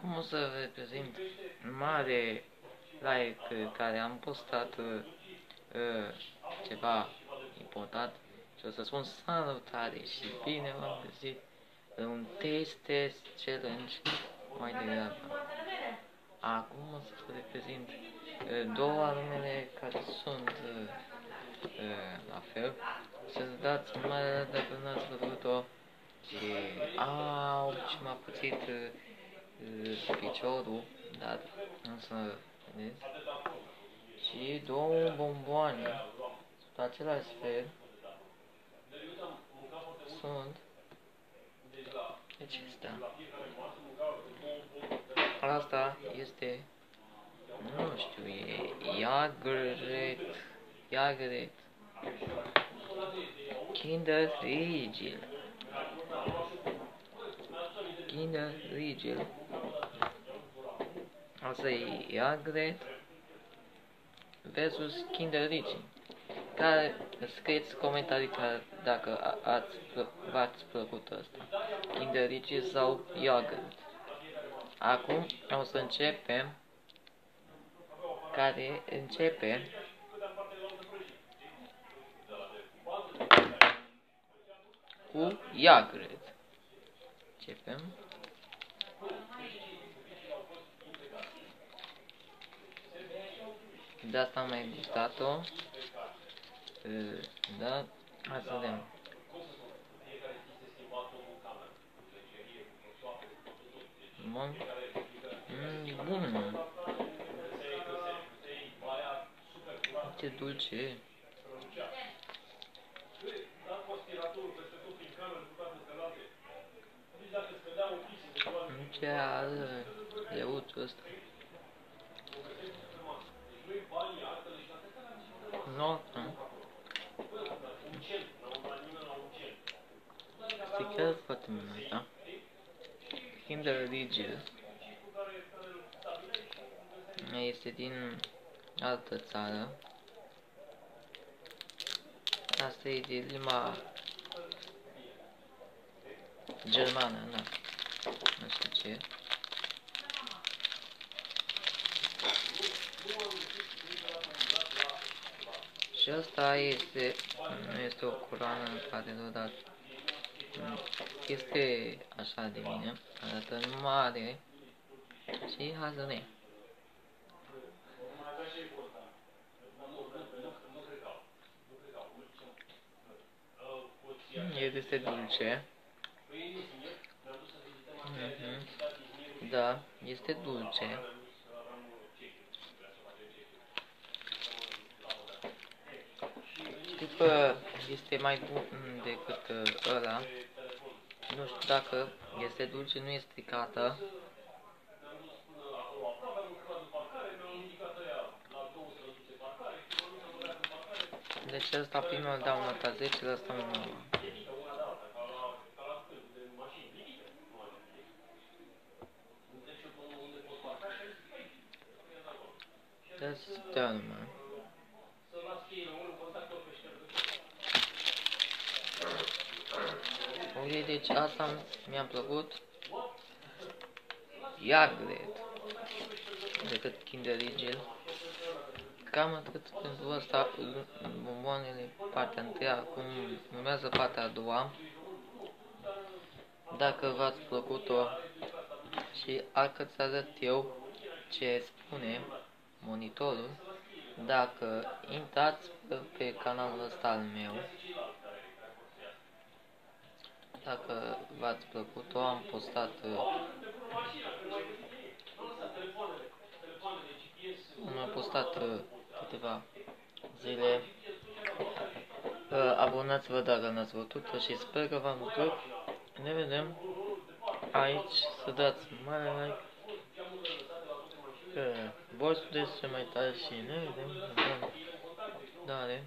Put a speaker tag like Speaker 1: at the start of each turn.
Speaker 1: Acum o să reprezint mare like care am postat ceva important și o să spun salutare și bine v-am găsit un test challenge mai degrabă. Acum o să vă reprezint două alumele care sunt la fel. Să-ți dați mare dacă n-ați văzut-o și ce m-a pățit piciorul, dar nu să vedeți. Și două bomboane, tot același fel, sunt acestea. Asta este, nu știu, e Yagret Kinder Rigel. Asta e Yagret versus Kinder Rigel. Care scrieți comentarii dacă v-ați plăcut ăsta, Kinder Rigel sau Yagret. Acum o să începem, care începe cu Yagret. Începem. De asta am mai gustat-o. Da, hai să vedem. Bun. E bun, mă. Ce dulce. Ce are leuțul ăsta. Notă. Este chiar foarte minunată. Kinder Rigel este din altă țară. Asta e de limba germană, nu știu ce. Și asta este, nu este o coloană care doar este așa de bine, arată mare și hai să vedem. Este dulce. Da, este dulce. Știu că este mai bun decât ăla. Nu știu dacă este dulce, nu este stricată. Deci ăsta primul îl dau nota 10, ăsta un 9. That's done, man. Uite, deci asta mi-a plăcut. Yagret decât Kinder Rigel. Cam atât pentru asta, bomboanele partea întâi, acum urmează partea a doua. Dacă v-ați plăcut-o și dacă ți arăt eu ce spune monitorul, dacă intrați pe canalul ăsta al meu, dacă v-ați plăcut-o, am postat câteva zile. Abonați-vă dacă n-ați văzut-o și sper că v-am plăcut. Ne vedem aici, să dați mare like, că voi sunteți cei mai tari și ne vedem. Dare.